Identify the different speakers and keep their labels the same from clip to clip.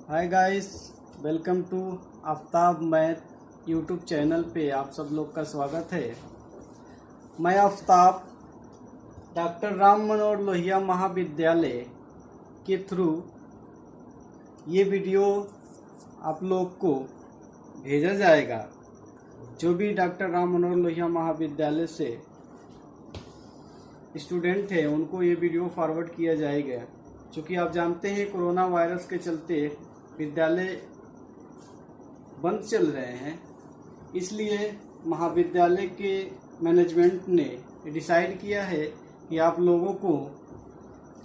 Speaker 1: Hi guys, welcome to Aftab math YouTube channel पे आप सब लोग का स्वागत है। मैं आफ्ताब डॉक्टर राम मनोहर लोहिया महाविद्यालय के थ्रू ये वीडियो आप लोग को भेजा जाएगा। जो भी डॉक्टर राम मनोहर लोहिया महाविद्यालय से स्टूडेंट है उनको ये वीडियो फॉरवर्ड किया जाएगा। क्योंकि आप जानते हैं कोरोना वायरस के चलते विद्यालय बंद चल रहे हैं, इसलिए महाविद्यालय के मैनेजमेंट ने डिसाइड किया है कि आप लोगों को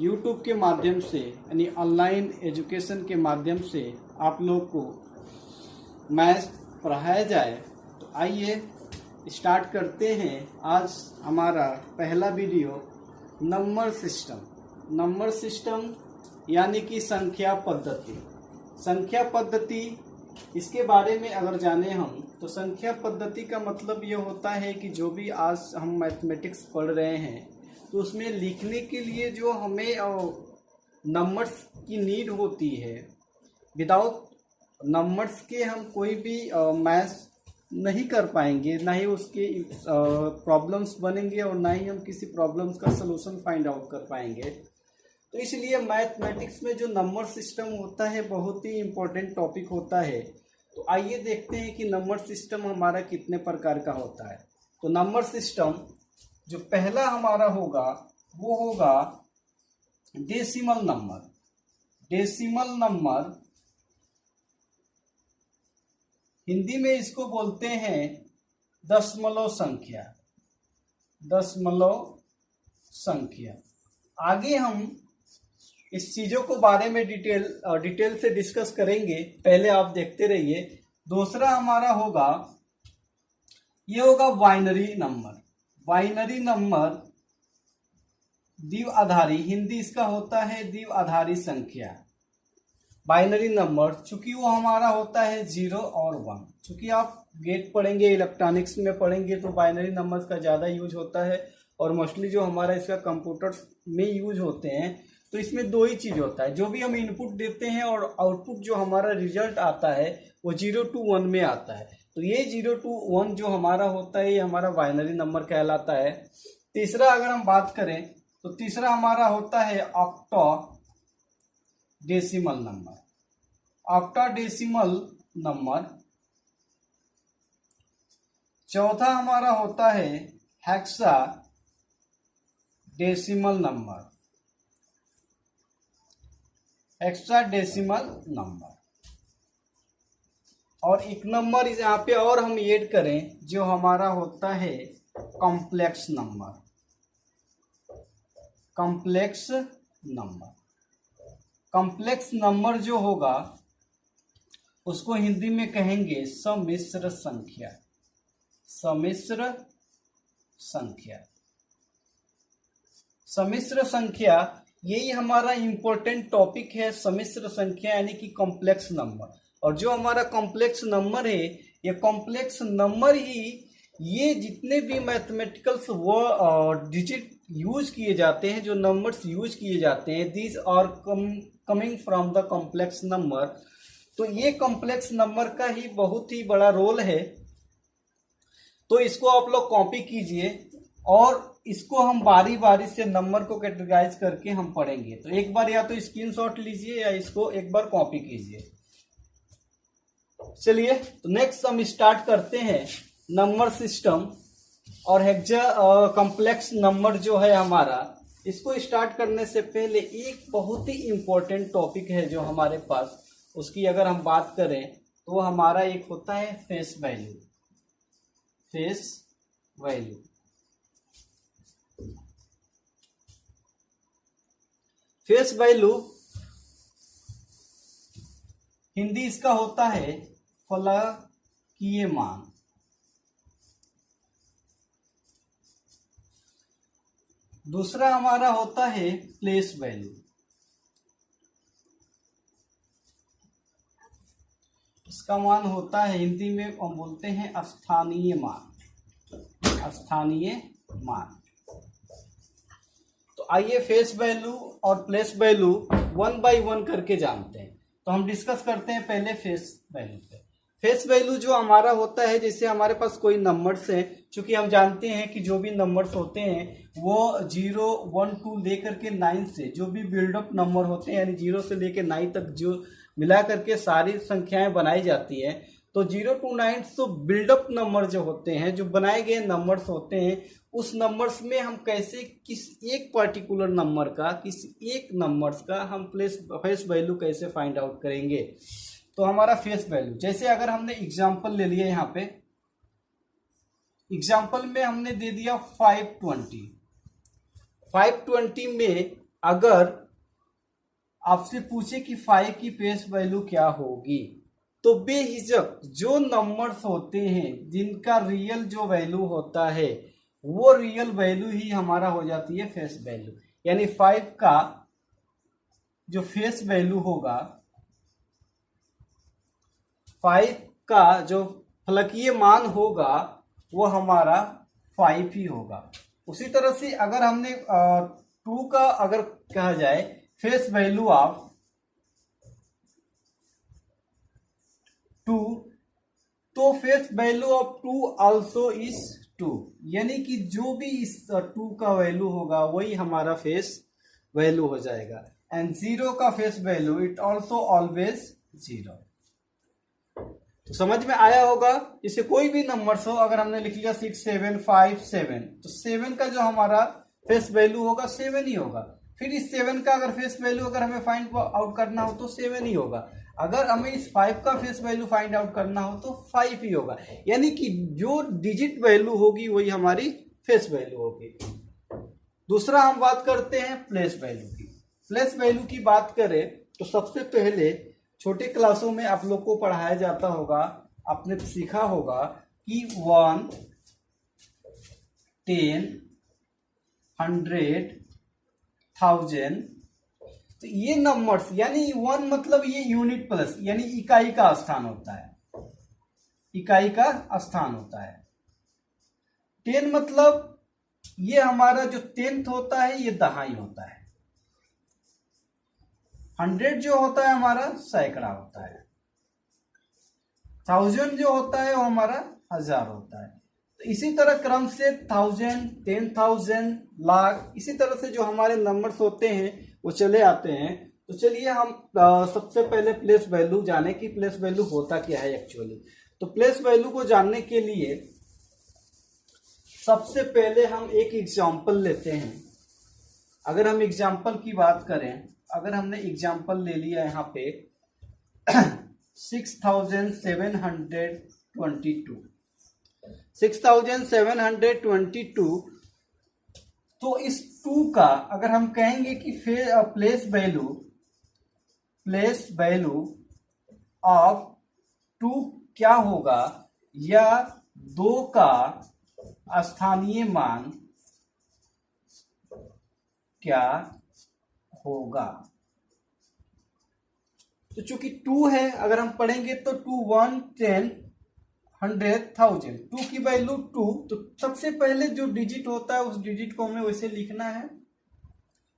Speaker 1: यूट्यूब के माध्यम से यानी ऑनलाइन एजुकेशन के माध्यम से आप लोग को मैथ पढ़ाया जाए। तो आइए स्टार्ट करते हैं। आज हमारा पहला वीडियो नंबर सिस्टम यानी कि संख्या पद्धति इसके बारे में अगर जाने हम तो संख्या पद्धति का मतलब ये होता है कि जो भी आज हम मैथमेटिक्स पढ़ रहे हैं तो उसमें लिखने के लिए जो हमें नंबर्स की नीड होती है, विदाउट नंबर्स के हम कोई भी मैथ नहीं कर पाएंगे, ना ही उसके प्रॉब्लम्स बनेंगे और ना ही हम किसी प्रॉब्लम्स का सलूशन फाइंड आउट कर पाएंगे। तो इसलिए मैथमेटिक्स में जो नंबर सिस्टम होता है बहुत ही इम्पोर्टेंट टॉपिक होता है। तो आइए देखते हैं कि नंबर सिस्टम हमारा कितने प्रकार का होता है। तो नंबर सिस्टम जो पहला हमारा होगा वो होगा डेसिमल नंबर। हिंदी में इसको बोलते हैं दशमलव संख्या। आगे हम इस चीजों को बारे में डिटेल से डिस्कस करेंगे, पहले आप देखते रहिए। दूसरा हमारा होगा ये होगा बाइनरी नंबर द्विआधारी, हिंदी इसका होता है द्विआधारी संख्या। बाइनरी नंबर चूंकि वो हमारा होता है 0 और 1। चूंकि आप गेट पढ़ेंगे, इलेक्ट्रॉनिक्स में पढ़ेंगे तो बाइनरी नंबर्स का ज़्यादा यूज होता है और मोस्टली जो हमारा इसका कंप्यूटर में यूज होते हैं। तो इसमें दो ही चीज़ होता है, जो भी हम इनपुट देते हैं और आउटपुट जो हमारा रिजल्ट आता है वो 0 to 1 में आता है। तो ये 0 to 1 जो हमारा होता है ये हमारा बाइनरी नंबर कहलाता है। तीसरा अगर हम बात करें तो तीसरा हमारा होता है ऑक्टाडेसिमल नंबर। चौथा हमारा होता है हेक्साडेसिमल नंबर। और एक नंबर यहाँ पे और हम ऐड करें जो हमारा होता है कॉम्प्लेक्स नंबर जो होगा उसको हिंदी में कहेंगे सम्मिश्र संख्या। यही हमारा इम्पोर्टेंट टॉपिक है, सम्मिश्र संख्या यानी कि कॉम्प्लेक्स नंबर। और जो हमारा कॉम्प्लेक्स नंबर है ये कॉम्प्लेक्स नंबर ही ये जितने भी मैथमेटिकल्स वो डिजिट यूज किए जाते हैं, जो नंबर्स यूज किए जाते हैं, these are coming from the complex number. तो ये कॉम्प्लेक्स नंबर का ही बहुत ही बड़ा रोल है। तो इसको आप लोग कॉपी कीजिए और इसको हम बारी बारी से नंबर को कैटेगराइज करके हम पढ़ेंगे। तो एक बार या तो स्क्रीनशॉट लीजिए या इसको एक बार कॉपी कीजिए। चलिए तो नेक्स्ट हम स्टार्ट करते हैं नंबर सिस्टम और कॉम्प्लेक्स नंबर जो है हमारा। इसको स्टार्ट करने से पहले एक बहुत ही इम्पोर्टेंट टॉपिक है जो हमारे पास, उसकी अगर हम बात करें तो हमारा एक होता है face value. Face value Hindi इसका होता है फलकीय मान। दूसरा हमारा होता है प्लेस वैल्यू। इसका मान होता है हिंदी में हम बोलते हैं स्थानीय मान। तो आइए फेस वैल्यू और प्लेस वैल्यू 1 by 1 करके जानते हैं। तो हम डिस्कस करते हैं पहले फेस वैल्यू पे। फेस वैल्यू जो हमारा होता है, जैसे हमारे पास कोई नंबर्स है, क्योंकि हम जानते हैं कि जो भी नंबर्स होते हैं वो 0 1 2 लेकर के 9 से जो भी बिल्डअप नंबर होते हैं, यानी 0 से लेकर 9 तक जो मिला करके सारी संख्याएं बनाई जाती है, तो 0 to 9 तो बिल्डअप नंबर जो होते हैं, जो बनाए गए नंबर्स होते हैं, उस नंबर्स में हम कैसे किस एक पर्टिकुलर नंबर का, किस एक नंबर्स का हम फेस वैल्यू कैसे फाइंड आउट करेंगे। तो हमारा फेस वैल्यू, जैसे अगर हमने एग्जांपल ले लिया, यहाँ पे एग्जांपल में हमने दे दिया 520। 520 में अगर आपसे पूछे कि 5 की फेस वैल्यू क्या होगी, तो बेहिचक जो नंबर्स होते हैं जिनका रियल जो वैल्यू होता है वो रियल वैल्यू ही हमारा हो जाती है फेस वैल्यू। यानी 5 का जो फेस वैल्यू होगा, 5 का जो फलकीय मान होगा वो हमारा 5 ही होगा। उसी तरह से अगर हमने 2 का अगर कहा जाए फेस वैल्यू ऑफ 2, तो face value of 2 also is 2, यानी कि जो भी इस 2 का वैल्यू होगा वही हमारा फेस वैल्यू हो जाएगा। एंड 0 का face value it also always 0। तो समझ में आया होगा। इसे कोई भी नंबर्स हो, अगर हमने लिख लिया 6 7 5 7, तो 7 का जो हमारा फेस वैल्यू होगा 7 ही होगा। फिर इस 7 का अगर फेस वैल्यू अगर हमें फाइंड आउट करना हो तो 7 ही होगा। अगर हमें इस 5 का फेस वैल्यू फाइंड आउट करना हो तो 5 ही होगा। यानी कि जो डिजिट वैल्यू होगी वही हमारी फेस वैल्यू होगी। दूसरा हम बात करते हैं प्लेस वैल्यू की। प्लेस वैल्यू की बात करें तो सबसे पहले छोटे क्लासों में आप लोग को पढ़ाया जाता होगा, आपने सीखा होगा कि 1 10 100 1000, तो ये नंबर्स, यानी 1 मतलब ये यूनिट प्लस, यानी इकाई का स्थान होता है, इकाई का स्थान होता है। 10 मतलब ये हमारा जो 10th होता है ये दहाई होता है। 100 जो होता है हमारा सैकड़ा होता है। 1000 जो होता है वो हमारा 1000 होता है। तो इसी तरह क्रम से 1000 10,000 लाख, इसी तरह से जो हमारे नंबर्स होते हैं वो चले आते हैं। तो चलिए हम सबसे पहले प्लेस वैल्यू जाने कि प्लेस वैल्यू होता क्या है एक्चुअली। तो प्लेस वैल्यू को जानने के लिए सबसे पहले हम एक एग्जांपल लेते हैं। अगर हम एग्जांपल की बात करें, अगर हमने एग्जांपल ले लिया यहाँ पे 6722, 6722, तो इस 2 का अगर हम कहेंगे कि प्लेस वैल्यू ऑफ 2 क्या होगा, या 2 का स्थानीय मान क्या होगा। तो चूंकि 2 है, अगर हम पढ़ेंगे तो 2 1 10 100 1000, 2 की वैल्यू 2, तो सबसे पहले जो डिजिट होता है उस डिजिट को हमें वैसे लिखना है,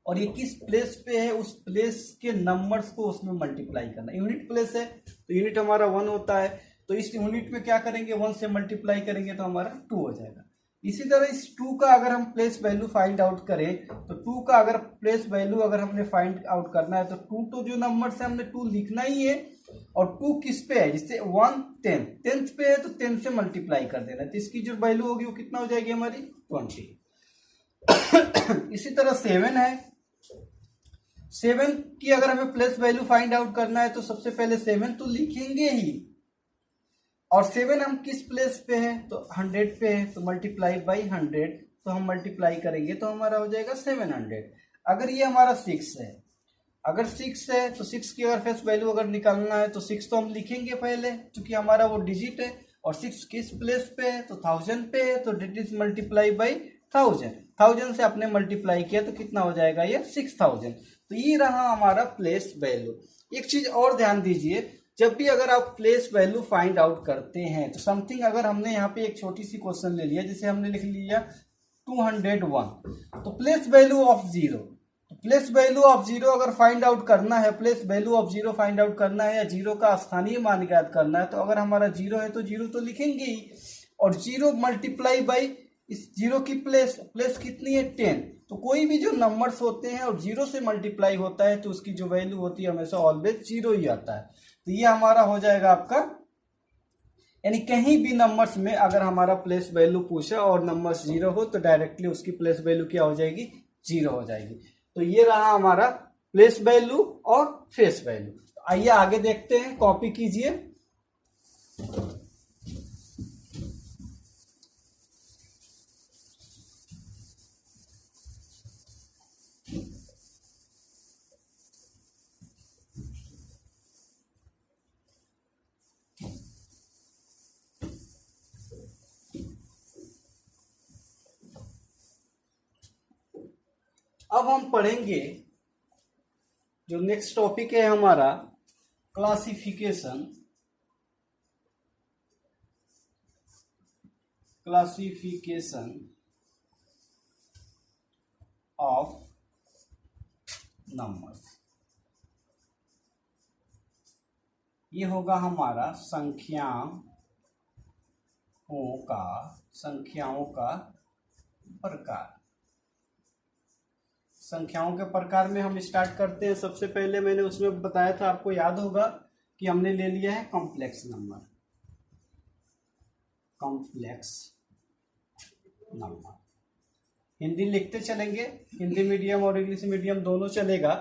Speaker 1: और ये किस प्लेस पे है उस प्लेस के नंबर्स को उसमें मल्टीप्लाई करना। यूनिट प्लेस है तो यूनिट हमारा 1 होता है, तो इस यूनिट में क्या करेंगे 1 से मल्टीप्लाई करेंगे तो हमारा 2 हो जाएगा। इसी तरह इस 2 का अगर हम प्लेस वैल्यू फाइंड आउट करें, तो 2 का अगर प्लेस वैल्यू अगर हमने फाइंड आउट करना है तो 2 तो जो नंबर से हमने 2 लिखना ही है, और 2 किस पे है, जिससे 1 10th पे है तो 10 से मल्टीप्लाई कर देना है, तो इसकी जो वैल्यू होगी वो कितना हो जाएगी हमारी 20। इसी तरह 7 है, 7 की अगर हमें प्लेस वैल्यू फाइंड आउट करना है तो सबसे पहले 7 तो लिखेंगे ही, और 7 हम किस प्लेस पे है तो 100 पे है, तो मल्टीप्लाई बाई 100, तो हम मल्टीप्लाई करेंगे तो हमारा हो जाएगा 700। अगर ये हमारा 6 है, अगर 6 है तो 6 की अगर फेस वैल्यू अगर निकालना है तो 6 तो हम लिखेंगे पहले, क्योंकि हमारा वो डिजिट है, और 6 किस प्लेस पे है तो 1000 पे है, तो डिट इज मल्टीप्लाई बाई 1000 से आपने मल्टीप्लाई किया तो कितना हो जाएगा ये 6000। तो ये रहा हमारा प्लेस वैल्यू। एक चीज और ध्यान दीजिए, जब भी अगर आप प्लेस वैल्यू फाइंड आउट करते हैं तो समथिंग, अगर हमने यहाँ पे एक छोटी सी क्वेश्चन ले लिया, जैसे हमने लिख लिया 201, तो प्लेस वैल्यू ऑफ 0, तो प्लेस वैल्यू ऑफ जीरो अगर फाइंड आउट करना है, place value of zero find out करना है या जीरो का स्थानीय मान ज्ञात करना है, तो अगर हमारा जीरो है तो जीरो तो लिखेंगे ही, और जीरो मल्टीप्लाई बाई इस जीरो की प्लेस, प्लेस कितनी है 10। तो कोई भी जो नंबर्स होते हैं और जीरो से मल्टीप्लाई होता है तो उसकी जो वैल्यू होती है हमेशा ऑलवेज जीरो ही आता है। तो ये हमारा हो जाएगा आपका, यानी कहीं भी नंबर्स में अगर हमारा प्लेस वैल्यू पूछा और नंबर्स जीरो हो तो डायरेक्टली उसकी प्लेस वैल्यू क्या हो जाएगी, जीरो हो जाएगी। तो ये रहा हमारा प्लेस वैल्यू और फेस वैल्यू। तो आइए आगे देखते हैं, कॉपी कीजिए। अब हम पढ़ेंगे जो नेक्स्ट टॉपिक है हमारा क्लासिफिकेशन। Classification of numbers. ये होगा हमारा संख्याओं का प्रकार। संख्याओं के प्रकार में हम स्टार्ट करते हैं। सबसे पहले मैंने उसमें बताया था, आपको याद होगा कि हमने ले लिया है complex number. Complex number Hindi लिखते चलेंगे, हिंदी मीडियम और इंग्लिश मीडियम दोनों चलेगा।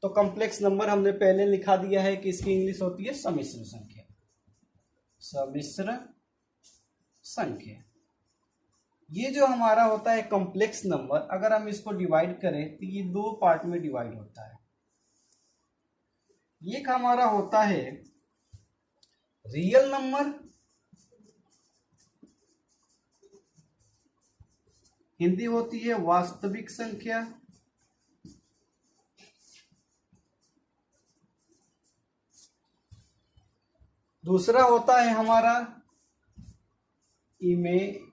Speaker 1: तो कॉम्प्लेक्स नंबर हमने पहले लिखा दिया है कि इसकी इंग्लिश होती है सम्मिश्र संख्या। सम्मिश्र संख्या ये जो हमारा होता है कॉम्प्लेक्स नंबर, अगर हम इसको डिवाइड करें तो ये दो पार्ट में डिवाइड होता है। एक हमारा होता है रियल नंबर, हिंदी होती है वास्तविक संख्या। दूसरा होता है हमारा इमेजिनरी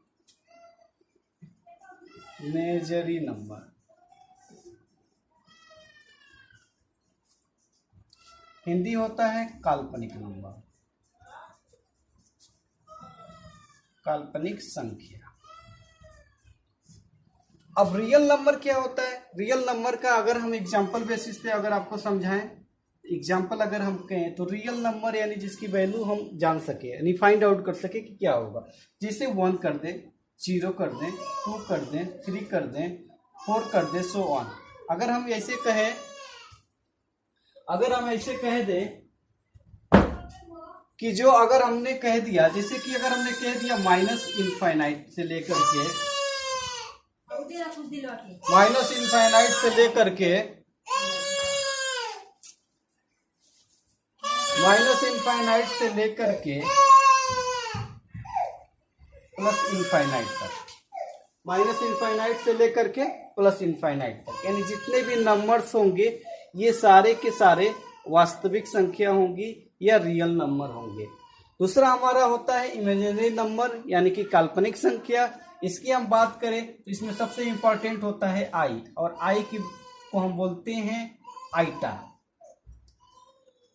Speaker 1: नंबर। हिंदी होता है काल्पनिक नंबर, काल्पनिक संख्या। अब रियल नंबर क्या होता है? रियल नंबर का अगर हम एग्जांपल बेसिस पे अगर आपको समझाएं, एग्जांपल अगर हम कहें तो रियल नंबर यानी जिसकी वैल्यू हम जान सके, यानी फाइंड आउट कर सके कि क्या होगा। जैसे 1 कर दें, 0 कर दें, 2 कर दें, 3 कर दें, 4 कर दें, सो ऑन। अगर हम ऐसे कह दें कि जो अगर हमने कह दिया, जैसे कि अगर हमने कह दिया माइनस इनफाइनाइट से लेकर के प्लस इनफाइनाइट तक, यानी जितने भी नंबर्स होंगे ये सारे के सारे वास्तविक संख्या होंगी या रियल नंबर होंगे। दूसरा हमारा होता है इमेजिनरी नंबर यानी कि काल्पनिक संख्या। इसकी हम बात करें तो इसमें सबसे इंपॉर्टेंट होता है आई, और आई को हम बोलते हैं आइटा।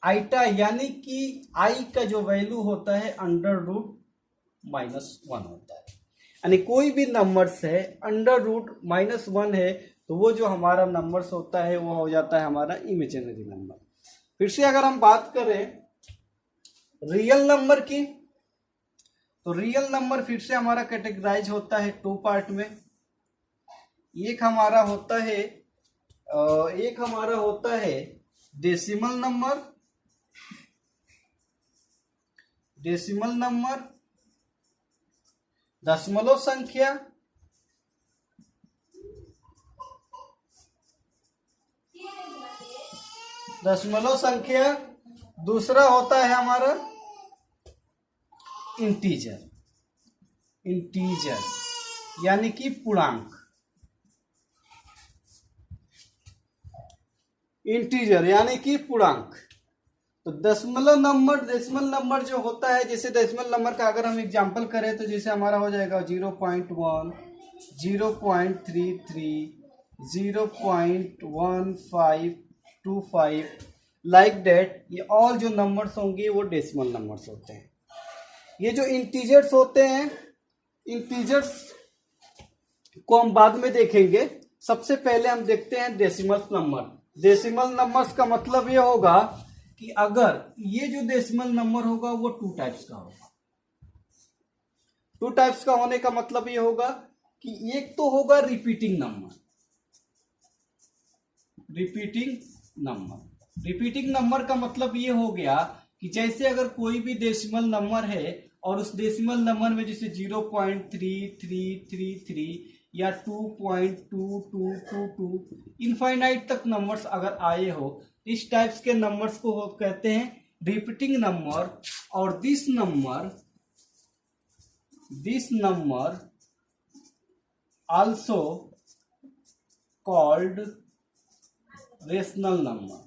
Speaker 1: आइटा यानी कि आई का जो वैल्यू होता है √-1 होता है। यानी कोई भी नंबर्स है √-1 है तो वो जो हमारा नंबर्स होता है वो हो जाता है हमारा इमेजिनरी नंबर। फिर से अगर हम बात करें रियल नंबर की, तो रियल नंबर फिर से हमारा कैटेगराइज होता है 2 पार्ट में। एक हमारा होता है डेसिमल नंबर, दशमलव संख्या। दूसरा होता है हमारा इंटीजर यानी कि पूर्णांक। तो डेसिमल नंबर जो होता है, जैसे डेसिमल नंबर का अगर हम एग्जांपल करें तो जैसे हमारा हो जाएगा 0.1, 0.33, 0.1525 लाइक डेट, ये ऑल जो नंबर्स होंगे वो डेसिमल नंबर्स होते हैं। ये जो इंटीजर्स होते हैं, इंटीजर्स को हम बाद में देखेंगे। सबसे पहले हम देखते हैं डेसिमल नंबर। डेसिमल नंबर्स का मतलब ये होगा कि अगर ये जो डेसिमल नंबर होगा वो 2 टाइप्स का होगा। 2 टाइप्स का होने का मतलब ये होगा कि एक तो होगा रिपीटिंग नंबर। रिपीटिंग नंबर का मतलब ये हो गया कि जैसे अगर कोई भी डेसिमल नंबर है और उस डेसिमल नंबर में जैसे 0.3333 या 2.2222 इनफाइनाइट तक नंबर्स अगर आए हो, इस टाइप्स के नंबर्स को कहते हैं रिपीटिंग नंबर। और this number also called rational number.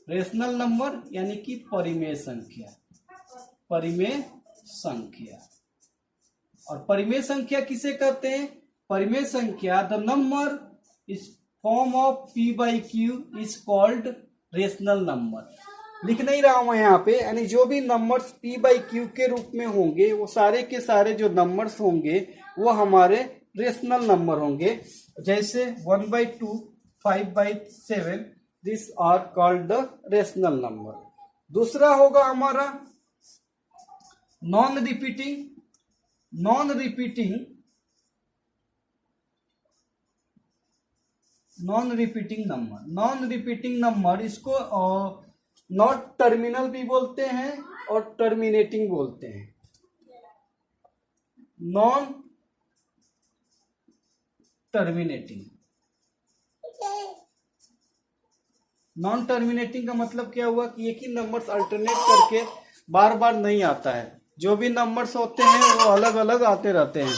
Speaker 1: Rational number यानी कि परिमेय संख्या। और परिमेय संख्या किसे कहते हैं? परिमेय संख्या, the number is form of p by Q is called rational number. लिख नहीं रहा हूं यहाँ पे, यानी जो भी नंबर्स p बाई क्यू के रूप में होंगे वो सारे के सारे जो नंबर्स होंगे वो हमारे रेशनल नंबर होंगे। जैसे 1/2, 5/7, this are called the rational number. दूसरा होगा हमारा non repeating number. Non repeating number इसको नॉट टर्मिनल भी बोलते हैं और टर्मिनेटिंग बोलते हैं। नॉन टर्मिनेटिंग का मतलब क्या हुआ कि एक ही नंबर्स अल्टरनेट करके बार बार नहीं आता है। जो भी नंबर्स होते हैं वो अलग अलग आते रहते हैं।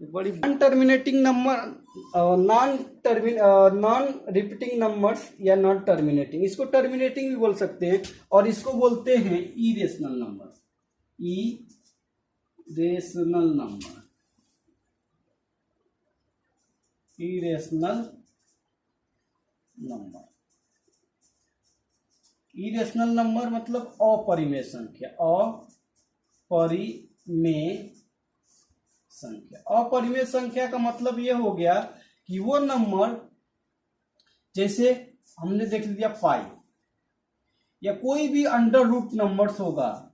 Speaker 1: बड़ी non terminating number, non repeating numbers या नॉन टर्मिनेटिंग, इसको टर्मिनेटिंग भी बोल सकते हैं। और इसको बोलते हैं इरेशनल नंबर। इरेशनल नंबर मतलब अपरिमेय संख्या। अपरिमेय संख्या का मतलब ये हो गया कि वो नंबर, जैसे हमने देख लिया पाई, या कोई भी अंडर रूट नंबर्स होगा,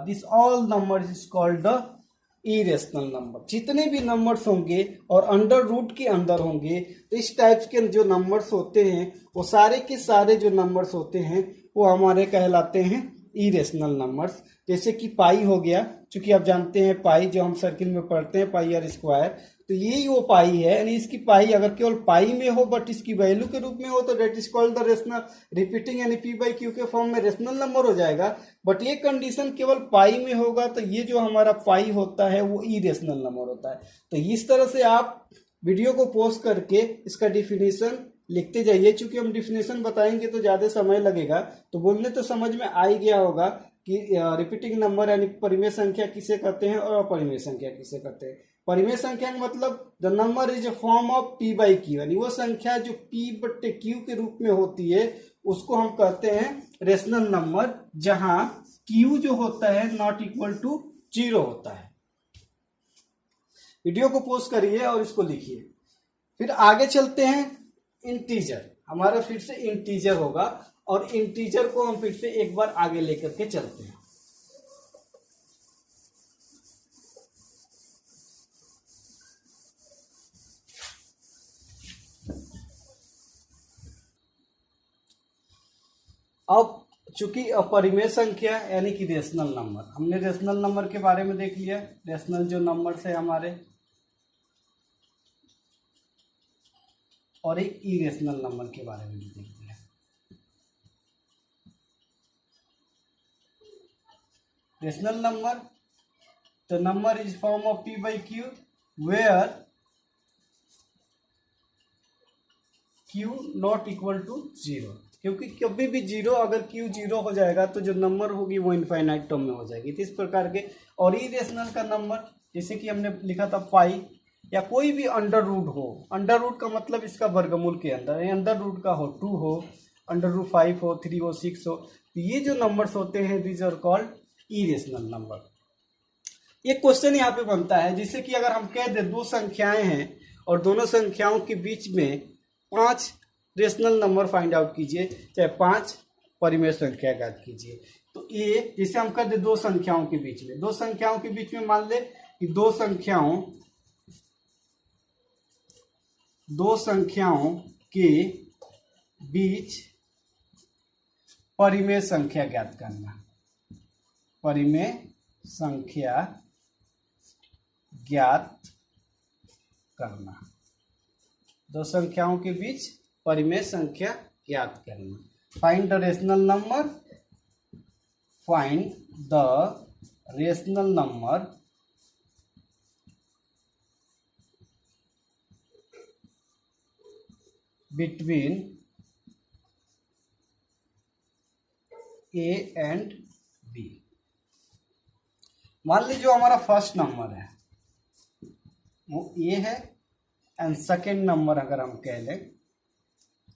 Speaker 1: this all numbers is called the irrational number. जितने भी नंबर्स होंगे और अंडर रूट के अंदर होंगे, तो इस टाइप्स के जो नंबर्स होते हैं वो सारे के सारे जो नंबर्स होते हैं वो हमारे कहलाते हैं इरेशनल नंबर्स। जैसे कि पाई हो गया, क्योंकि आप जानते हैं पाई जो हम सर्किल में पढ़ते हैं, पाई आर स्क्वायर, तो यही वो पाई है। यानी इसकी पाई अगर केवल पाई में हो बट इसकी वैल्यू के रूप में हो तो that is called the rational repeating, यानी p बाई क्यू के फॉर्म में रेशनल नंबर हो जाएगा। बट ये कंडीशन केवल पाई में होगा तो ये जो हमारा पाई होता है वो इरेशनल नंबर होता है। तो इस तरह से आप वीडियो को पॉज करके इसका डिफिनेशन लिखते जाइए। चूंकि हम डिफिनेशन बताएंगे तो ज्यादा समय लगेगा, तो बोलने तो समझ में आ ही गया होगा कि रिपीटिंग नंबर यानी परिमेय संख्या किसे कहते हैं और अपरिमेय संख्या किसे कहते हैं। परिमेय संख्या का मतलब the number is a form of p by Q, यानी वो संख्या जो p/q के रूप में होती है उसको हम कहते हैं रेशनल नंबर, जहां q जो होता है नॉट इक्वल टू 0 होता है। वीडियो को पॉज करिए और इसको लिखिए। फिर आगे चलते हैं। इंटीजर हमारा फिर से इंटीजर होगा, और इंटीजर को हम फिर से एक बार आगे लेकर के चलते हैं। अब चूंकि अपरिमेय संख्या यानी कि रेशनल नंबर, हमने रेशनल नंबर के बारे में देख लिया। रेशनल जो नंबर्स है हमारे, और एक इरेशनल नंबर के बारे में भी देख लिया। Rational number, the number is form of p by q where q not equal to 0, क्योंकि कभी भी 0, अगर q 0 हो जाएगा तो जो नंबर होगी वो इनफाइनाइट टर्म में हो जाएगी। तो इस प्रकार के। और इरेशनल का नंबर जैसे कि हमने लिखा था 5, या कोई भी अंडर रूट हो, अंडर रूट का मतलब इसका वर्गमूल के अंदर, अंडर रूट का हो 2 हो, अंडर रूट 5 हो, 3 हो, 6 हो, तो ये जो नंबर्स होते हैं these are called irrational number. एक क्वेश्चन यहाँ पे बनता है, जिससे कि अगर हम कह दें दो संख्याएं हैं और दोनों संख्याओं के बीच में 5 रेशनल नंबर फाइंड आउट कीजिए, चाहे 5 परिमेय संख्या ज्ञात कीजिए। तो ये जैसे हम कर दे दो संख्याओं के बीच में, दो संख्याओं के बीच में मान ले कि दो संख्याओं के बीच परिमेय संख्या ज्ञात करना, परिमेय संख्या ज्ञात करना, दो संख्याओं के बीच परिमेय संख्या ज्ञात करना। Find the rational number, find the rational number between a and b. मान लीजिए जो हमारा फर्स्ट नंबर है वो ए है, एंड सेकेंड नंबर अगर हम कह लें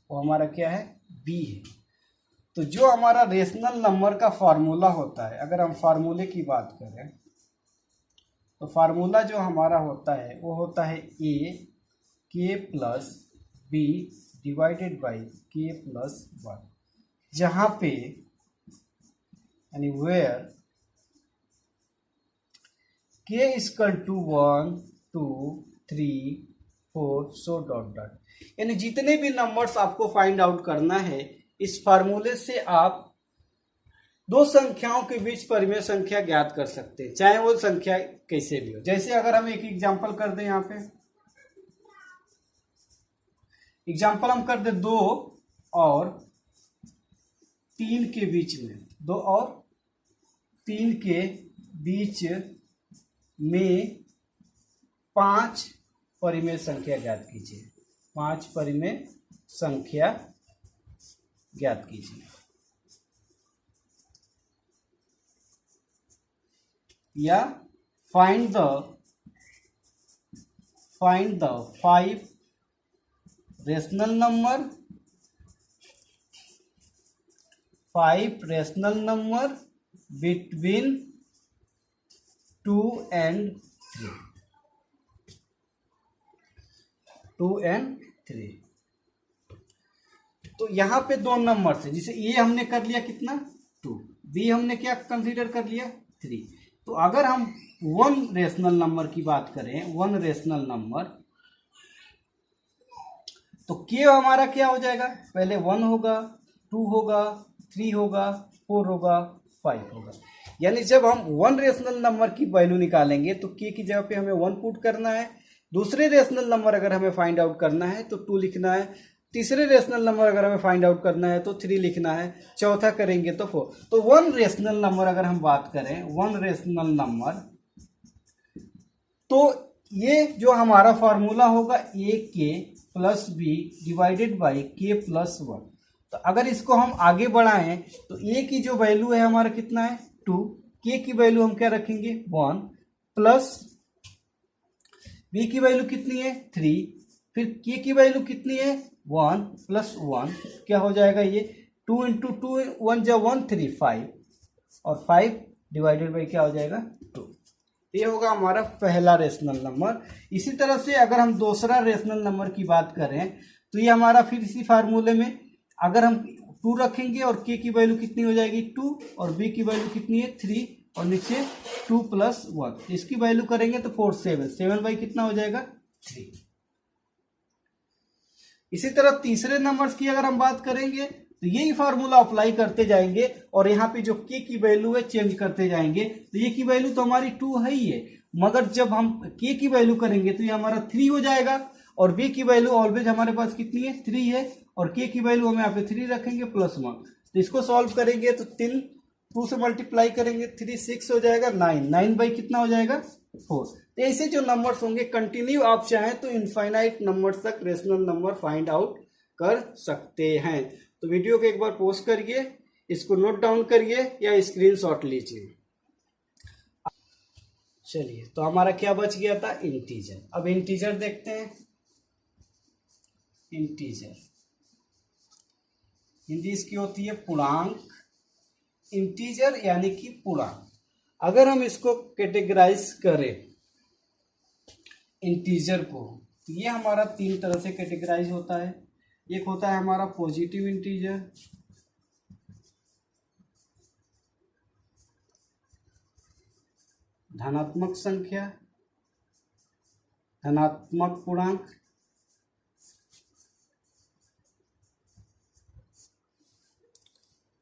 Speaker 1: वो हमारा क्या है, बी है। तो जो हमारा रेशनल नंबर का फार्मूला होता है, अगर हम फार्मूले की बात करें तो फार्मूला जो हमारा होता है वो होता है a k plus b divided by k plus 1, जहाँ पे यानी where k equal to 1 2 3 4 so dot dot, यानी जितने भी नंबर्स आपको फाइंड आउट करना है इस फार्मूले से आप दो संख्याओं के बीच परिमेय संख्या ज्ञात कर सकते हैं, चाहे वो संख्या कैसे भी हो। जैसे अगर हम एक एग्जांपल कर दें, यहाँ पे एग्जांपल हम कर दें 2 और 3 के बीच में, 2 और 3 के बीच में 5 परिमेय संख्या ज्ञात कीजिए, 5 परिमेय संख्या ज्ञात कीजिए। या find the 5 rational number, 5 rational number between 2 and 3, 2 and 3। तो यहाँ पे दो नंबर से, जिसे ए हमने कर लिया कितना 2, बी हमने क्या कंसीडर कर लिया 3। तो अगर हम वन रेशनल नंबर की बात करें, वन रेशनल नंबर, तो के हमारा क्या हो जाएगा, पहले 1 होगा, 2 होगा, 3 होगा, 4 होगा, 5 होगा। यानी जब हम वन रेशनल नंबर की वैल्यू निकालेंगे तो के की जगह पे हमें 1 पुट करना है, दूसरे रेशनल नंबर अगर हमें फाइंड आउट करना है तो 2 लिखना है, तीसरे रेशनल नंबर अगर हमें फाइंड आउट करना है तो 3 लिखना है, चौथा करेंगे तो 4। तो वन रेशनल नंबर अगर हम बात करें, वन रेशनल नंबर, तो ये जो हमारा फॉर्मूला होगा ए k plus b divided by k plus 1। तो अगर इसको हम आगे बढ़ाएं तो ए की जो वैल्यू है हमारा कितना है 2, के की वैल्यू हम क्या रखेंगे 1, प्लस बी की वैल्यू कितनी है 3, फिर के की वैल्यू कितनी है 1 प्लस 1, क्या हो जाएगा ये 2 इंटू 2 1 जा 1 3 5, और 5 डिवाइडेड बाई क्या हो जाएगा 2। ये होगा हमारा पहला रेशनल नंबर। इसी तरह से अगर हम दूसरा रेशनल नंबर की बात करें तो ये हमारा फिर इसी फार्मूले में अगर हम 2 रखेंगे और के की वैल्यू कितनी हो जाएगी 2, और बी की वैल्यू कितनी है 3, और नीचे 2 प्लस 1, इसकी वैल्यू करेंगे तो 4 7 बाई कितना हो जाएगा 3। इसी तरह तीसरे नंबर्स की अगर हम बात करेंगे तो यही फार्मूला अप्लाई करते जाएंगे और यहाँ पे जो के की वैल्यू है चेंज करते जाएंगे। तो ये की वैल्यू तो हमारी 2 है ही है, मगर जब हम के की वैल्यू करेंगे तो ये हमारा 3 हो जाएगा, और बी की वैल्यू ऑलवेज हमारे पास कितनी है 3 है, और के की वैल्यू हम यहाँ पे 3 रखेंगे प्लस 1। तो इसको सॉल्व करेंगे तो 2 से मल्टीप्लाई करेंगे 3 6 हो जाएगा 9 बाई कितना हो जाएगा 4। तो ऐसे जो नंबर्स होंगे कंटिन्यू आप चाहें तो इनफाइनाइट नंबर तक रेशनल नंबर फाइंड आउट कर सकते हैं। तो वीडियो को एक बार पॉज करिए, इसको नोट डाउन करिए या स्क्रीनशॉट लीजिए। चलिए, तो हमारा क्या बच गया था, इंटीजर। अब इंटीजर देखते हैं। इंटीजर हिंदी इसकी होती है पूर्णांक। इंटीजर यानी कि पूर्णांक। अगर हम इसको कैटेगराइज करें इंटीजर को, तो ये हमारा तीन तरह से कैटेगराइज होता है। एक होता है हमारा पॉजिटिव इंटीजर, धनात्मक संख्या, धनात्मक पूर्णांक।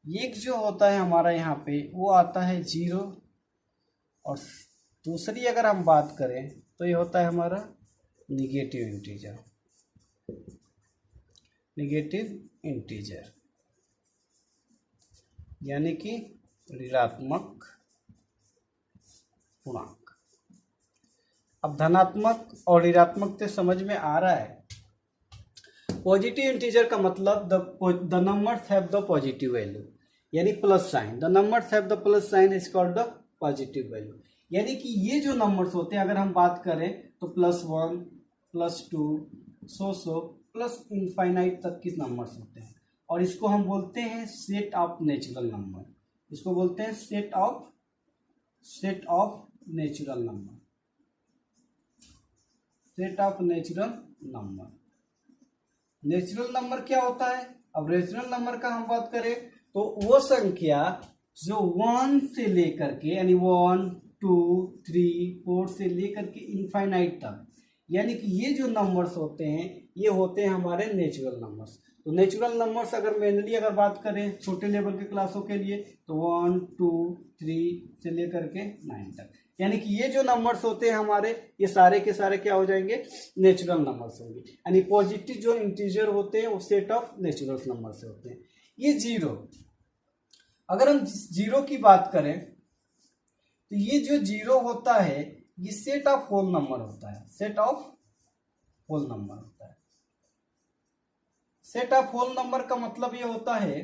Speaker 1: एक जो होता है हमारा यहाँ पे वो आता है जीरो, और दूसरी अगर हम बात करें तो ये होता है हमारा निगेटिव इंटीजर। निगेटिव इंटीजर यानी कि ऋणात्मक पूर्णांक। अब धनात्मक और ऋणात्मक से समझ में आ रहा है। पॉजिटिव इंटीजर का मतलब the numbers have the positive value, यानी plus sign. The numbers have the plus sign is called the positive value. यानी कि ये जो नंबर्स होते हैं, अगर हम बात करें तो +1, +2, सो प्लस इनफाइनाइट तक के नंबर्स होते हैं, और इसको हम बोलते हैं सेट ऑफ नेचुरल नंबर। इसको बोलते हैं set of natural number. Set of natural number. Natural number क्या होता है? अब नेचुरल नंबर का हम बात करें तो वो संख्या जो 1 से लेकर के, यानी 1, 2, 3, 4 से लेकर के इनफाइनाइट तक, यानी कि ये जो नंबर्स होते हैं ये होते हैं हमारे नेचुरल नंबर्स। तो नेचुरल नंबर्स अगर मेनली अगर बात करें छोटे लेवल के क्लासों के लिए तो 1, 2, 3 से लेकर के 9 तक, यानी कि ये जो नंबर्स होते हैं हमारे, ये सारे के सारे क्या हो जाएंगे, नेचुरल नंबर्स होंगे। यानी पॉजिटिव जो इंटीजर होते हैं वो सेट ऑफ नेचुरल नंबर से होते हैं। ये जीरो, अगर हम जीरो की बात करें तो ये जो जीरो होता है ये सेट ऑफ होल नंबर होता है। सेट ऑफ होल नंबर होता है। सेट ऑफ होल नंबर का मतलब ये होता है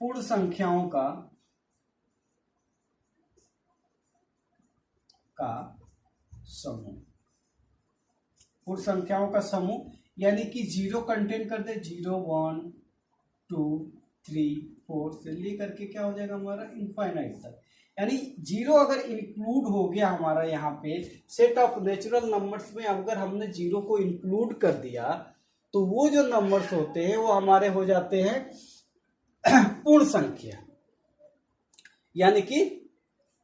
Speaker 1: पूर्ण संख्याओं का समूह। पूर्ण संख्याओं का समूह, यानी कि जीरो कंटेन कर दे, 0, 1, 2, 3, 4 से लेकर के क्या हो जाएगा हमारा इनफाइनाइट तक। यानी जीरो अगर इंक्लूड हो गया हमारा यहाँ पे सेट ऑफ नेचुरल नंबर्स में, अगर हमने जीरो को इंक्लूड कर दिया तो वो जो नंबर्स होते हैं वो हमारे हो जाते हैं पूर्ण संख्या, यानी कि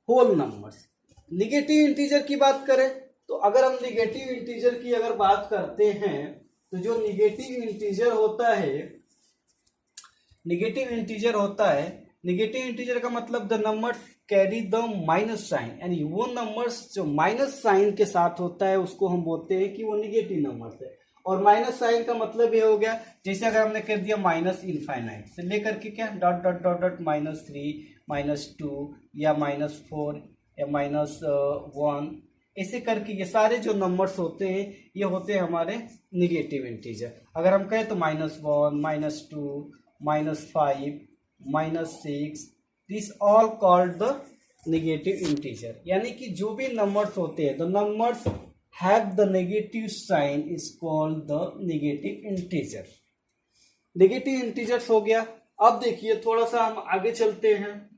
Speaker 1: होल नंबर्स। निगेटिव इंटीजर की बात करें तो अगर हम निगेटिव इंटीजर की अगर बात करते हैं तो जो निगेटिव इंटीजर होता है, निगेटिव इंटीजर का मतलब the numbers carry the minus sign, यानी वो नंबर्स जो माइनस साइन के साथ होता है उसको हम बोलते हैं कि वो निगेटिव नंबर्स है। और माइनस साइन का मतलब ये हो गया, जैसे अगर हमने कर दिया माइनस इनफाइनाइट से लेकर के क्या डॉट डॉट डॉट डॉट -3, -2 या -4 या -1, ऐसे करके ये सारे जो नंबर्स होते हैं ये होते हैं हमारे निगेटिव इंटीजर। अगर हम कहें तो -1, -2, -5, -6, this all called the negative integer. यानी कि जो भी नंबर्स होते हैं, the numbers have the negative sign is called the negative integer. Negative integers हो गया। अब देखिए थोड़ा सा हम आगे चलते हैं।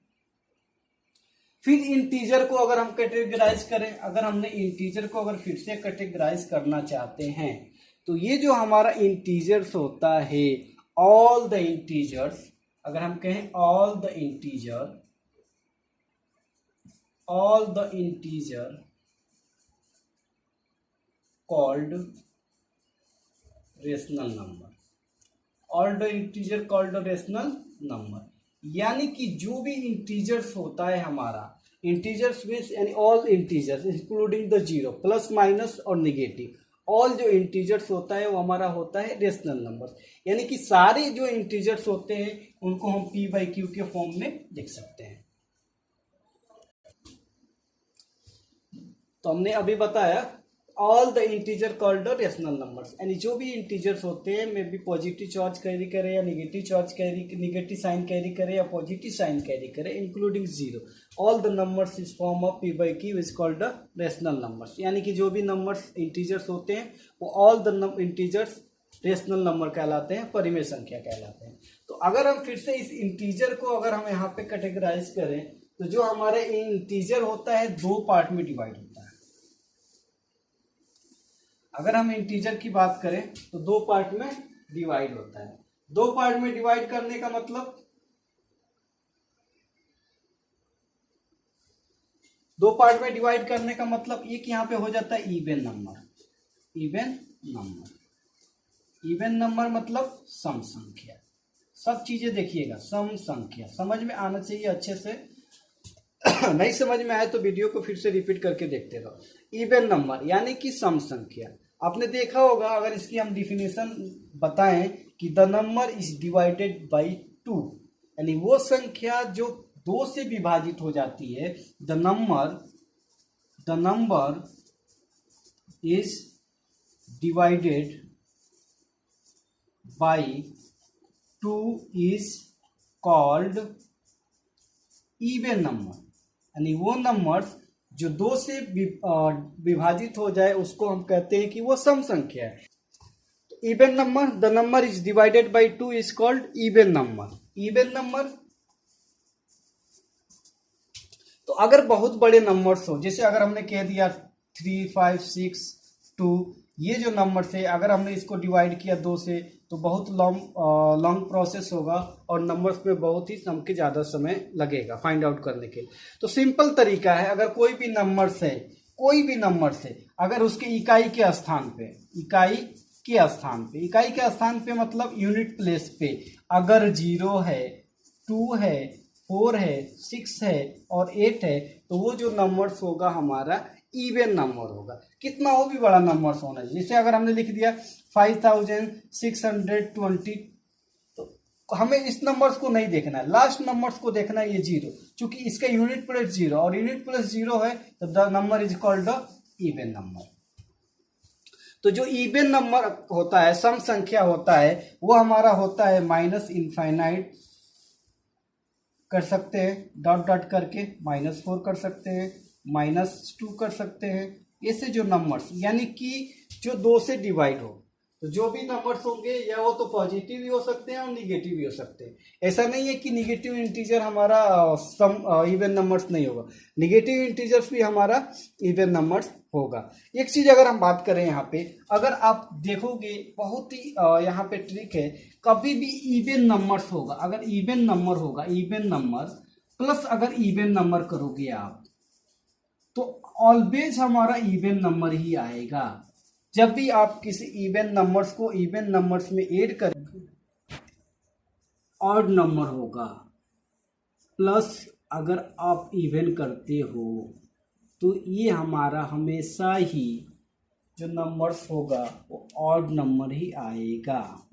Speaker 1: फिर इंटीजर को अगर हम कैटेगराइज करें, अगर हमने इंटीजर को अगर फिर से कैटेगराइज करना चाहते हैं तो ये जो हमारा इंटीजर्स होता है, ऑल द इंटीजर्स, अगर हम कहें all the integer called rational number. All the integer called rational number, यानी कि जो भी इंटीजर्स होता है हमारा, इंटीजर्स मीन्स यानी all integers including the zero, plus minus और निगेटिव, ऑल जो इंटीजर्स होता है वो हमारा होता है रेशनल नंबर। यानी कि सारे जो इंटीजर्स होते हैं उनको हम p/q के फॉर्म में लिख सकते हैं। तो हमने अभी बताया all the integer called rational numbers, यानी जो भी इंटीजर्स होते हैं may be positive charge carry करे या negative charge carry, negative sign carry करे या पॉजिटिव साइन कैरी करे, including zero, all the numbers is form of p by q is called rational numbers, यानी कि जो भी नंबर्स इंटीजर्स होते हैं वो all the integers rational number कहलाते हैं, परिमेय संख्या कहलाते हैं। तो अगर हम फिर से इस इंटीजर को अगर हम यहाँ पे कैटेगराइज करें तो जो हमारे इंटीजर होता है दो पार्ट में डिवाइड होता है। अगर हम इंटीजर की बात करें तो दो पार्ट में डिवाइड होता है। दो पार्ट में डिवाइड करने का मतलब, दो पार्ट में डिवाइड करने का मतलब एक यहाँ पे हो जाता है even number. Even number, even number मतलब सम संख्या। सब चीजें देखिएगा, सम संख्या समझ में आना चाहिए अच्छे से। नहीं समझ में आए तो वीडियो को फिर से रिपीट करके देखते रहो। इवन नंबर यानी कि सम संख्या। आपने देखा होगा, अगर इसकी हम डिफिनेशन बताएं कि the number is divided by 2, यानी वो संख्या जो 2 से विभाजित हो जाती है। The number is divided by 2 is called even number, यानी वो नंबर्स जो 2 से विभाजित हो जाए उसको हम कहते हैं कि वो सम संख्या है। तो even number, the number is divided by 2 is called even number. Even number, तो अगर बहुत बड़े नंबर्स हो, जैसे अगर हमने कह दिया 3, 5, 6, 2, ये जो नंबर्स है अगर हमने इसको डिवाइड किया 2 से तो बहुत लॉन्ग प्रोसेस होगा और नंबर्स पे बहुत ही ज़्यादा समय लगेगा फाइंड आउट करने के लिए। तो सिंपल तरीका है, अगर कोई भी नंबर्स है, कोई भी नंबर्स है, अगर उसके इकाई के स्थान पे, इकाई के स्थान पे मतलब यूनिट प्लेस पे अगर 0 है, 2 है, 4 है, 6 है और 8 है तो वो जो नंबर्स होगा हमारा इवन नंबर होगा। कितना हो भी बड़ा नंबर्स होना चाहिए। जैसे अगर हमने लिख दिया 5620, तो हमें इस नंबर्स को नहीं देखना है, लास्ट नंबर्स को देखना है, ये 0, चूंकि इसका यूनिट प्लेस 0 और यूनिट प्लेस 0 है तो the number is called the even number. तो जो इवन नंबर होता है, सम संख्या होता है, वो हमारा होता है माइनस इनफाइनाइट कर सकते हैं, डॉट डॉट करके -4 कर सकते हैं, -2 कर सकते हैं। ऐसे जो नंबर्स यानी कि जो 2 से डिवाइड हो, तो जो भी नंबर्स होंगे या वो तो पॉजिटिव भी हो सकते हैं और निगेटिव भी हो सकते हैं। ऐसा नहीं है कि निगेटिव इंटीजर हमारा सम इवन नंबर्स नहीं होगा, निगेटिव इंटीजर्स भी हमारा इवन नंबर्स होगा। एक चीज अगर हम बात करें यहाँ पे, अगर आप देखोगे बहुत ही यहाँ पे ट्रिक है, कभी भी इवन नंबर्स होगा, अगर इवन नंबर होगा, इवन नंबर प्लस अगर इवन नंबर करोगे आप तो ऑलवेज हमारा इवन नंबर ही आएगा। जब भी आप किसी इवन नंबर्स को इवन नंबर्स में ऐड करेंगे, ऑड नंबर होगा, प्लस अगर आप इवन करते हो तो ये हमारा हमेशा ही जो नंबर्स होगा वो ऑड नंबर ही आएगा।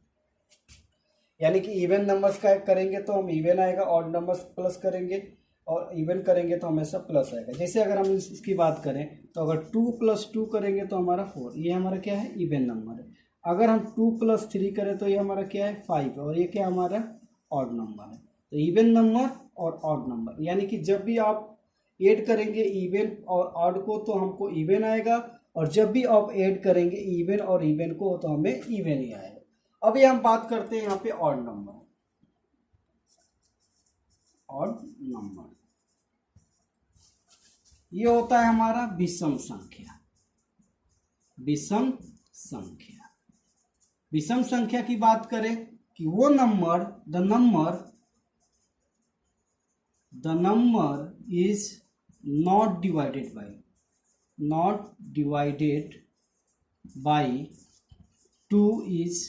Speaker 1: यानी कि इवन नंबर्स का करेंगे तो हम इवन आएगा, ऑड नंबर्स प्लस करेंगे और इवन करेंगे तो हमेशा प्लस आएगा। जैसे अगर हम इसकी बात करें तो अगर 2 + 2 करेंगे तो हमारा 4, ये हमारा क्या है, इवन नंबर है। अगर हम 2 + 3 करें तो ये हमारा क्या है, 5 है और ये क्या हमारा ऑड नंबर है। तो इवन नंबर और ऑड नंबर, यानी कि जब भी आप ऐड करेंगे इवन और ऑड को तो हमको इवन आएगा, और जब भी आप ऐड करेंगे इवन और इवन को तो हमें इवन ही आएगा। अभी हम बात करते हैं यहाँ पे ऑड नंबर। ऑड नंबर ये होता है हमारा विषम संख्या। विषम संख्या, विषम संख्या की बात करें कि वो number, the number is not divided by 2 is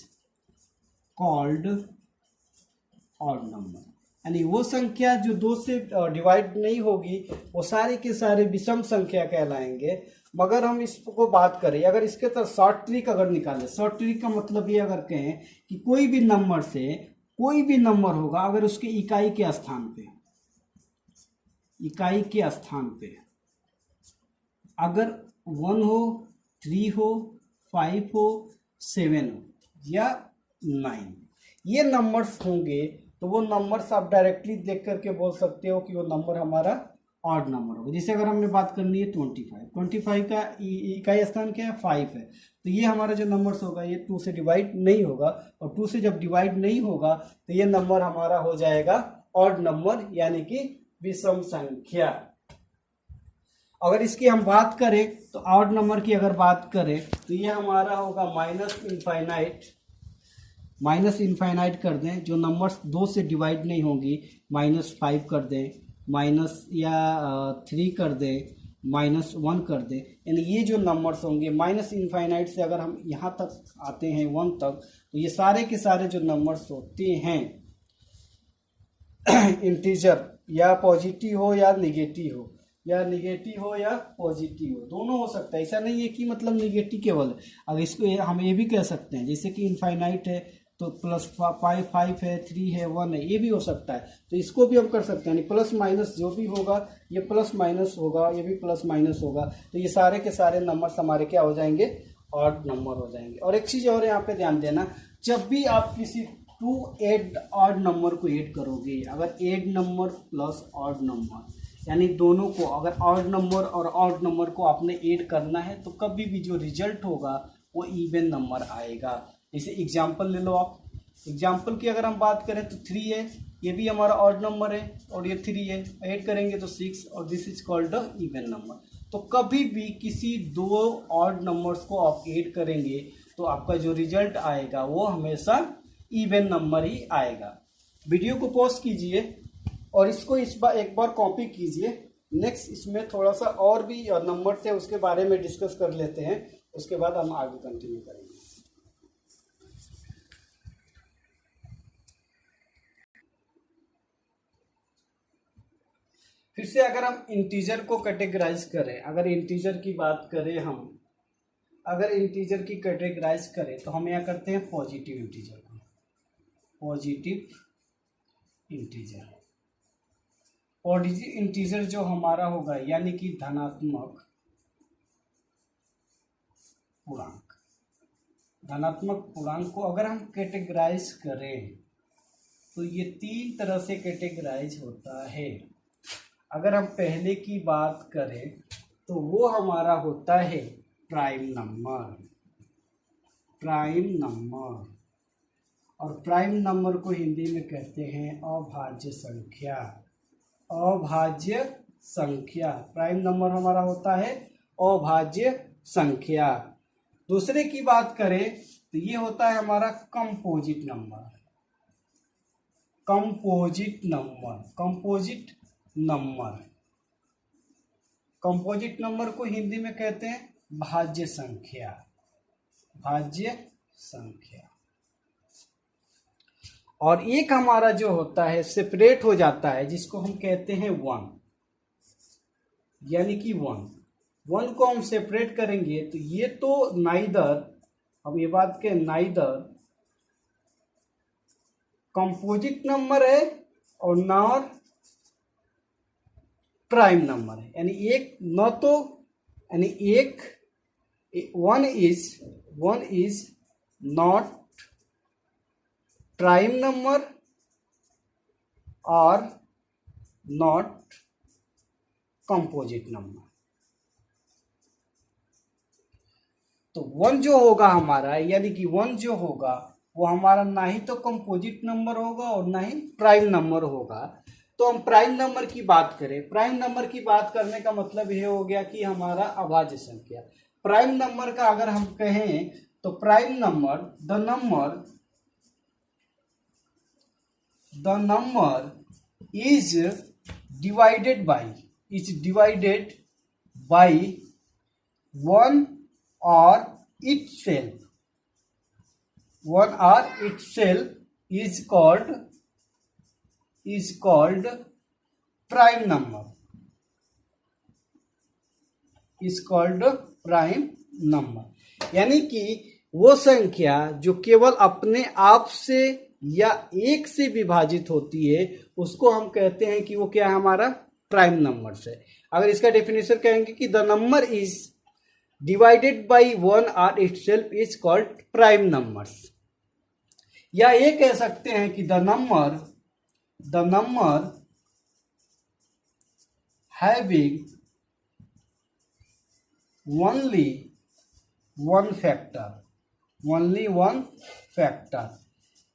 Speaker 1: called odd number, यानी वो संख्या जो 2 से डिवाइड नहीं होगी वो सारे के सारे विषम संख्या कहलाएंगे। मगर हम इसको बात करें, अगर इसके तरफ शॉर्ट ट्रिक अगर निकालें, शॉर्ट ट्रिक का मतलब ये अगर कहें कि कोई भी नंबर से कोई भी नंबर होगा, अगर उसके इकाई के स्थान पे अगर 1 हो, 3 हो, 5 हो, 7 हो या 9, ये नंबर्स होंगे तो वो नंबर्स आप डायरेक्टली देख करके बोल सकते हो कि वो नंबर हमारा ऑड नंबर होगा। जैसे अगर हमने बात करनी है 25 का इकाई स्थान क्या है 5 है, तो ये हमारा जो नंबर्स होगा ये 2 से डिवाइड नहीं होगा, और 2 से जब डिवाइड नहीं होगा तो ये नंबर हमारा हो जाएगा ऑड नंबर यानी कि विषम संख्या। अगर इसकी हम बात करें तो ऑड नंबर की अगर बात करें तो ये हमारा होगा माइनस इनफाइनाइट कर दें, जो नंबर्स 2 से डिवाइड नहीं होंगी -5 कर दें, माइनस या 3 कर दें, -1 कर दें, यानी ये जो नंबर्स होंगे माइनस इनफाइनाइट से अगर हम यहाँ तक आते हैं 1 तक, तो ये सारे के सारे जो नंबर्स होते हैं इंटीजर या पॉजिटिव हो या निगेटिव हो, या पॉजिटिव हो, दोनों हो सकता है। ऐसा नहीं है कि मतलब निगेटिव केवल है। अगर इसको हम ये भी कह सकते हैं जैसे कि इनफाइनाइट है तो +5 है, 3 है, 1 है, ये भी हो सकता है। तो इसको भी हम कर सकते हैं, प्लस माइनस जो भी होगा ये प्लस माइनस होगा, ये भी प्लस माइनस होगा, तो ये सारे के सारे नंबर्स हमारे क्या हो जाएंगे, ऑड नंबर हो जाएंगे। और एक चीज़ और यहाँ पे ध्यान देना, जब भी आप किसी 2 ऐड ऑड नंबर को ऐड करोगे, अगर add number plus odd number यानी दोनों को, अगर ऑड नंबर और ऑड नंबर को आपने ऐड करना है तो कभी भी जो रिजल्ट होगा वो इवन नंबर आएगा। जैसे एग्जाम्पल ले लो आप, एग्जाम्पल की अगर हम बात करें तो 3 है, ये भी हमारा ऑड नंबर है और ये 3 है, ऐड करेंगे तो 6 और this is called the even number. तो कभी भी किसी 2 ऑड नंबर्स को आप ऐड करेंगे तो आपका जो रिजल्ट आएगा वो हमेशा इवन नंबर ही आएगा। वीडियो को पॉज कीजिए और इसको एक बार कॉपी कीजिए। नेक्स्ट इसमें थोड़ा सा और भी नंबर से उसके बारे में डिस्कस कर लेते हैं, उसके बाद हम आगे कंटिन्यू करेंगे। फिर से अगर हम इंटीजर को कैटेगराइज करें, अगर इंटीजर की बात करें हम, अगर इंटीजर की कैटेगराइज करें तो हम यहाँ करते हैं पॉजिटिव इंटीजर को, पॉजिटिव इंटीजर। पॉजिटिव इंटीजर जो हमारा होगा यानी कि धनात्मक पूर्णांक, धनात्मक पूर्णांक को अगर हम कैटेगराइज करें तो ये 3 तरह से कैटेगराइज होता है। अगर हम पहले की बात करें तो वो हमारा होता है प्राइम नंबर, प्राइम नंबर, और प्राइम नंबर को हिंदी में कहते हैं अभाज्य संख्या, अभाज्य संख्या। प्राइम नंबर हमारा होता है अभाज्य संख्या। दूसरे की बात करें तो ये होता है हमारा composite number, composite number, composite number, composite number को हिंदी में कहते हैं भाज्य संख्या, भाज्य संख्या। और एक हमारा जो होता है सेपरेट हो जाता है जिसको हम कहते हैं 1, यानी कि 1 को हम सेपरेट करेंगे तो ये तो नाइदर, हम ये बात के नाइदर कंपोजिट नंबर है और नॉर प्राइम नंबर है, यानी एक न तो, यानी एक 1 इज नॉट प्राइम नंबर और नॉट कंपोजिट नंबर। तो 1 जो होगा हमारा, यानी कि 1 जो होगा वो हमारा ना ही तो कंपोजिट नंबर होगा और ना ही प्राइम नंबर होगा। तो हम प्राइम नंबर की बात करें, प्राइम नंबर की बात करने का मतलब ये हो गया कि हमारा अभाज्य संख्या। प्राइम नंबर का अगर हम कहें तो prime number, the number is divided by 1 or itself, 1 or itself is called prime number, is called prime number। यानी कि वो संख्या जो केवल अपने आप से या 1 से विभाजित होती है उसको हम कहते हैं कि वो क्या है, हमारा प्राइम नंबर है। अगर इसका डेफिनेशन कहेंगे कि the number is divided by 1 or itself is called prime numbers. या ये कह सकते हैं कि the number having only one factor,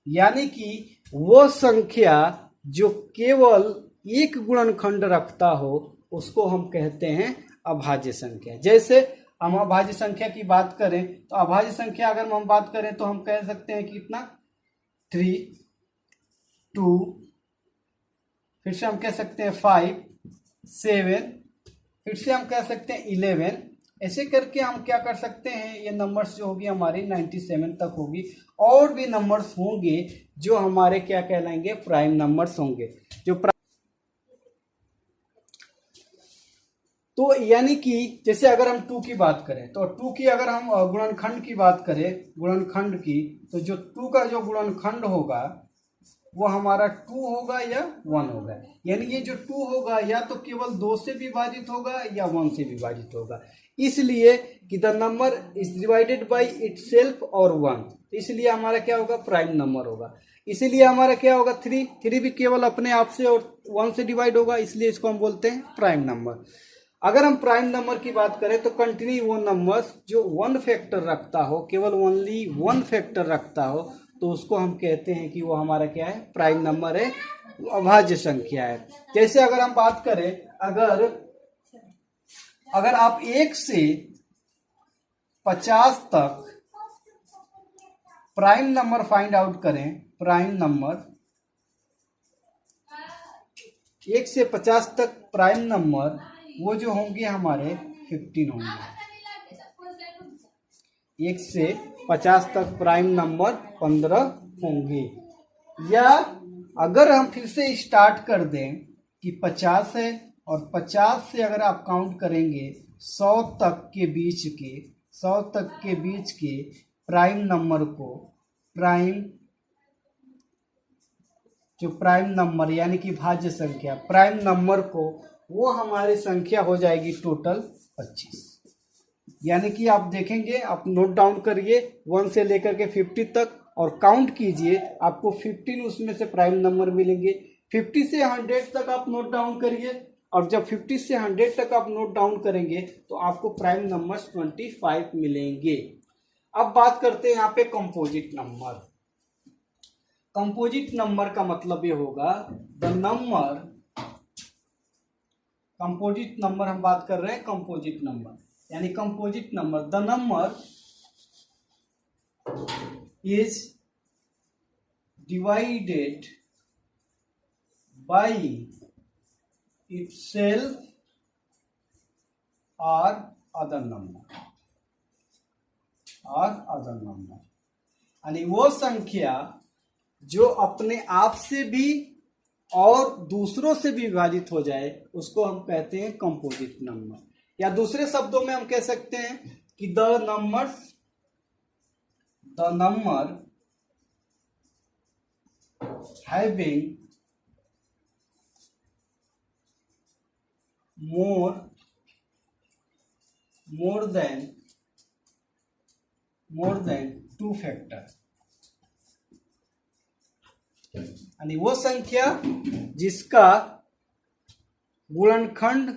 Speaker 1: यानी कि वो संख्या जो केवल एक गुणनखंड रखता हो उसको हम कहते हैं अभाज्य संख्या। जैसे हम अभाज्य संख्या की बात करें तो अभाज्य संख्या अगर हम बात करें तो हम कह सकते हैं कि कितना 3, 2, फिर से हम कह सकते हैं 5, 7, फिर से हम कह सकते हैं 11। ऐसे करके हम क्या कर सकते हैं, ये नंबर्स जो होगी हमारी 97 तक होगी। और भी नंबर्स होंगे जो हमारे क्या कहलाएंगे, प्राइम नंबर्स होंगे। तो यानी कि जैसे अगर हम 2 की बात करें तो 2 की अगर हम गुणनखंड की बात करें, गुणनखंड की, तो जो 2 का जो गुणनखंड होगा वो हमारा 2 होगा या 1 होगा। यानी ये जो 2 होगा या तो केवल 2 से विभाजित होगा या 1 से विभाजित होगा। इसलिए कि the number is divided by itself और 1, इसलिए हमारा क्या होगा, प्राइम नंबर होगा। इसीलिए हमारा क्या होगा, 3 भी केवल अपने आप से और 1 से डिवाइड होगा, इसलिए इसको हम बोलते हैं प्राइम नंबर। अगर हम प्राइम नंबर की बात करें तो कंटिन्यू वो नंबर्स जो 1 फैक्टर रखता हो, केवल ओनली 1 फैक्टर रखता हो, तो उसको हम कहते हैं कि वो हमारा क्या है, प्राइम नंबर है, अभाज्य संख्या है। जैसे अगर हम बात करें, अगर आप 1 से 50 तक प्राइम नंबर फाइंड आउट करें, प्राइम नंबर 1 से 50 तक प्राइम नंबर वो जो होंगे हमारे 15 होंगे। 1 से 50 तक प्राइम नंबर 15 होंगे। या अगर हम फिर से स्टार्ट कर दें कि 50 है और 50 से अगर आप काउंट करेंगे 100 तक के बीच के प्राइम नंबर को, प्राइम नंबर यानी कि भाज्य संख्या, प्राइम नंबर को, वो हमारी संख्या हो जाएगी टोटल 25। यानी कि आप देखेंगे, आप नोट डाउन करिए 1 से लेकर के 50 तक और काउंट कीजिए, आपको 15 उसमें से प्राइम नंबर मिलेंगे। 50 से 100 तक आप नोट डाउन करिए और जब 50 से 100 तक आप नोट डाउन करेंगे तो आपको प्राइम नंबर्स 25 मिलेंगे। अब बात करते हैं यहाँ पे कंपोजिट नंबर। कंपोजिट नंबर का मतलब ये होगा द नंबर, कंपोजिट नंबर हम बात कर रहे हैं, कंपोजिट नंबर यानी composite number, the number is divided by itself और अदर नंबर, यानी वो संख्या जो अपने आप से भी और दूसरों से भी विभाजित हो जाए उसको हम कहते हैं कंपोजिट नंबर। या दूसरे शब्दों में हम कह सकते हैं कि the number having more than 2 factor, यानी वो संख्या जिसका गुणनखंड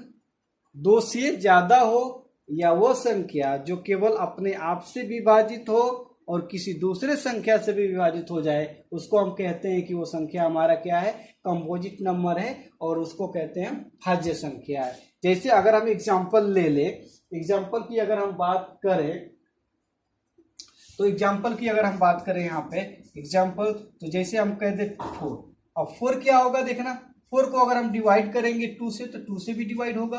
Speaker 1: 2 से ज्यादा हो, या वो संख्या जो केवल अपने आप से विभाजित हो और किसी दूसरे संख्या से भी विभाजित हो जाए, उसको हम कहते हैं कि वो संख्या हमारा क्या है, कंपोजिट नंबर है, और उसको कहते हैं भाज्य संख्या है। जैसे अगर हम एग्जाम्पल ले ले, एग्जाम्पल की अगर हम बात करें तो यहाँ पे एग्जाम्पल, तो जैसे हम कह दे 4, अब 4 क्या होगा देखना, 4 को अगर हम डिवाइड करेंगे 2 से तो 2 से भी डिवाइड होगा,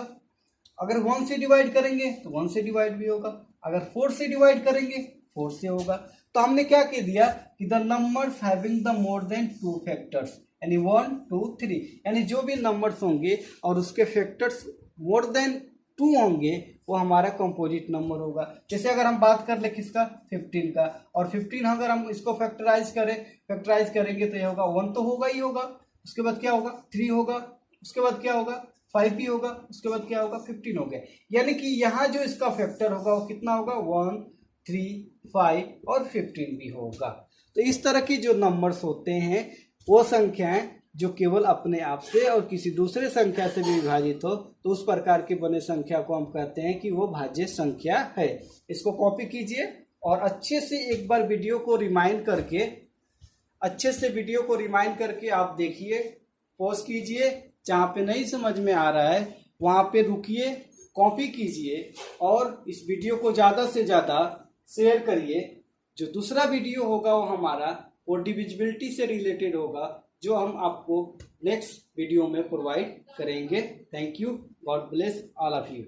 Speaker 1: अगर 1 से डिवाइड करेंगे तो 1 से डिवाइड भी होगा, अगर 4 से डिवाइड करेंगे 4 से होगा। तो हमने क्या कह दिया कि the numbers having the more than 2 factors, यानी 1, 2, 3, यानी जो भी नंबर्स होंगे और उसके फैक्टर्स मोर देन 2 होंगे वो हमारा कंपोजिट नंबर होगा। जैसे अगर हम बात कर ले किसका, 15 का, और 15 अगर हम इसको फैक्टराइज करेंगे तो ये होगा 1 तो होगा ही होगा, उसके बाद क्या होगा 3 होगा, उसके बाद क्या होगा 5 भी होगा, उसके बाद क्या होगा 15 हो गया। यानी कि यहाँ जो इसका फैक्टर होगा वो कितना होगा 1, 3, 5 और 15 भी होगा। तो इस तरह की जो नंबर्स होते हैं वो संख्याएं जो केवल अपने आप से और किसी दूसरे संख्या से भी विभाजित हो, तो उस प्रकार के बने संख्या को हम कहते हैं कि वो भाज्य संख्या है। इसको कॉपी कीजिए और अच्छे से एक बार वीडियो को रिमाइंड करके आप देखिए, पॉज कीजिए, जहाँ पे नहीं समझ में आ रहा है वहाँ पे रुकिए, कॉपी कीजिए और इस वीडियो को ज़्यादा से ज़्यादा शेयर करिए। जो दूसरा वीडियो होगा वो हमारा वो डिविजिबिलिटी से रिलेटेड होगा, जो हम आपको नेक्स्ट वीडियो में प्रोवाइड करेंगे। Thank you, God bless all of you.